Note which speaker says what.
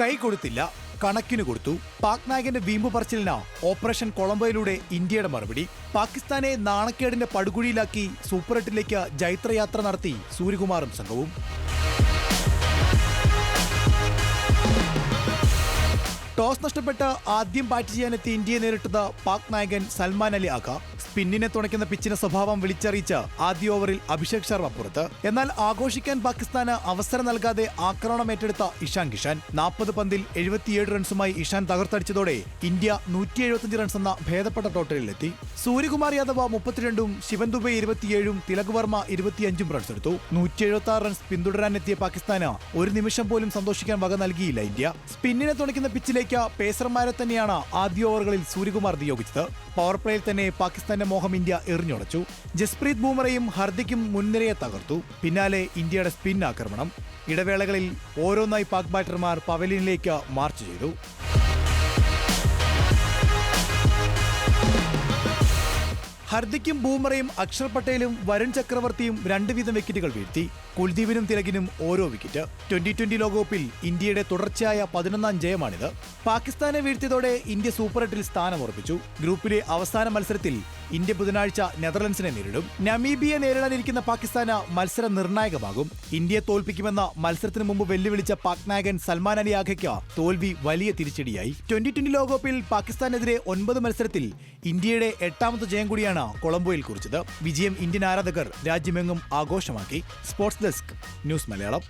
Speaker 1: കൈ കൊടുത്തില്ല, കണക്കിന് കൊടുത്തു. പാക് നായകന്റെ വീമ്പ് പറച്ചിലിന് ഓപ്പറേഷൻ കൊളംബോയിലൂടെ ഇന്ത്യയുടെ മറുപടി. പാകിസ്ഥാനെ നാണക്കേടിന്റെ പടുകുഴിയിലാക്കി സൂപ്പർ 8ലേക്ക് ജൈത്രയാത്ര നടത്തി സൂര്യകുമാറും സംഘവും. ടോസ് നഷ്ടപ്പെട്ട് ആദ്യം ബാറ്റ് ചെയ്യാനെത്തി ഇന്ത്യയെ നേരിട്ടത് പാക് നായകൻ സൽമാൻ അലി ആഖ. സ്പിന്നിനെ തുണയ്ക്കുന്ന പിച്ചിന്റെ സ്വഭാവം വിളിച്ചറിയിച്ച് ആദ്യ ഓവറിൽ അഭിഷേക് ശർമ്മ പുറത്ത്. എന്നാൽ ആഘോഷിക്കാൻ പാകിസ്ഥാന് അവസരം നൽകാതെ ആക്രമണം ഏറ്റെടുത്ത ഇഷാൻ കിഷൻ 40 പന്തിൽ 77 റൺസുമായി ഇഷാൻ തകർത്തടിച്ചതോടെ ഇന്ത്യ 175 റൺസ് എന്ന ഭേദപ്പെട്ട ടോട്ടലിലെത്തി. സൂര്യകുമാർ യാദവ് 32ഉം ശിവൻ ദുബെ 27ഉം തിലക് വർമ്മ 25ഉം റൺസ് എടുത്തു. 176 റൺസ് പിന്തുടരാനെത്തിയ പാകിസ്ഥാന് ഒരു നിമിഷം പോലും സന്തോഷിക്കാൻ വക നൽകിയില്ല ഇന്ത്യ. സ്പിന്നിനെ തുണയ്ക്കുന്ന പിച്ചിലേക്ക് പേസർമാരെ തന്നെയാണ് ആദ്യ ഓവറുകളിൽ സൂര്യകുമാർ നിയോഗിച്ചത്. പവർ പ്ലേയിൽ തന്നെ പാകിസ്ഥാന്റെ മോഹം ഇന്ത്യ എറിഞ്ഞുടച്ചു. ജസ്പ്രീത് ബൂമറയും ഹർദിക്കും മുൻനിരയെ തകർത്തു. പിന്നാലെ ഇന്ത്യയുടെ സ്പിൻ ആക്രമണം. ഇടവേളകളിൽ ഓരോന്നായി പാക് ബാറ്റർമാർ പവലിയനിലേക്ക് മാർച്ച് ചെയ്തു. ഹർദിക്കും ബൂമറയും അക്ഷർ പട്ടേലും വരുൺ ചക്രവർത്തിയും 2 വീതം വിക്കറ്റുകൾ വീഴ്ത്തി. കുൽദീപിനും തിലകിനും ഓരോ വിക്കറ്റ്. 2020 ലോകകപ്പിൽ ഇന്ത്യയുടെ തുടർച്ചയായ 11ാം ജയമാണിത്. പാകിസ്ഥാനെ വീഴ്ത്തിയതോടെ ഇന്ത്യ സൂപ്പർ 8ൽ സ്ഥാനമുറപ്പിച്ചു. ഗ്രൂപ്പിലെ അവസാന മത്സരത്തിൽ ഇന്ത്യ ബുധനാഴ്ച നെതർലൻഡ്സിനെ നേരിടും. നമീബിയെ നേരിടാനിരിക്കുന്ന പാകിസ്ഥാന് മത്സരം നിർണായകമാകും. ഇന്ത്യയെ തോൽപ്പിക്കുമെന്ന മത്സരത്തിന് മുമ്പ് വെല്ലുവിളിച്ച പാക് നായകൻ സൽമാൻ അലി ആഖയ്ക്ക് തോൽവി വലിയ തിരിച്ചടിയായി. 2020 ലോകകപ്പിൽ പാകിസ്ഥാനെതിരെ 9 മത്സരത്തിൽ ഇന്ത്യയുടെ 8ാമത്തെ ജയം കൂടിയാണ് കൊളംബോയിൽ കുറിച്ചത്. വിജയം ഇന്ത്യൻ ആരാധകർ രാജ്യമെങ്ങും ആഘോഷമാക്കി. Sports desk, news Malayalam.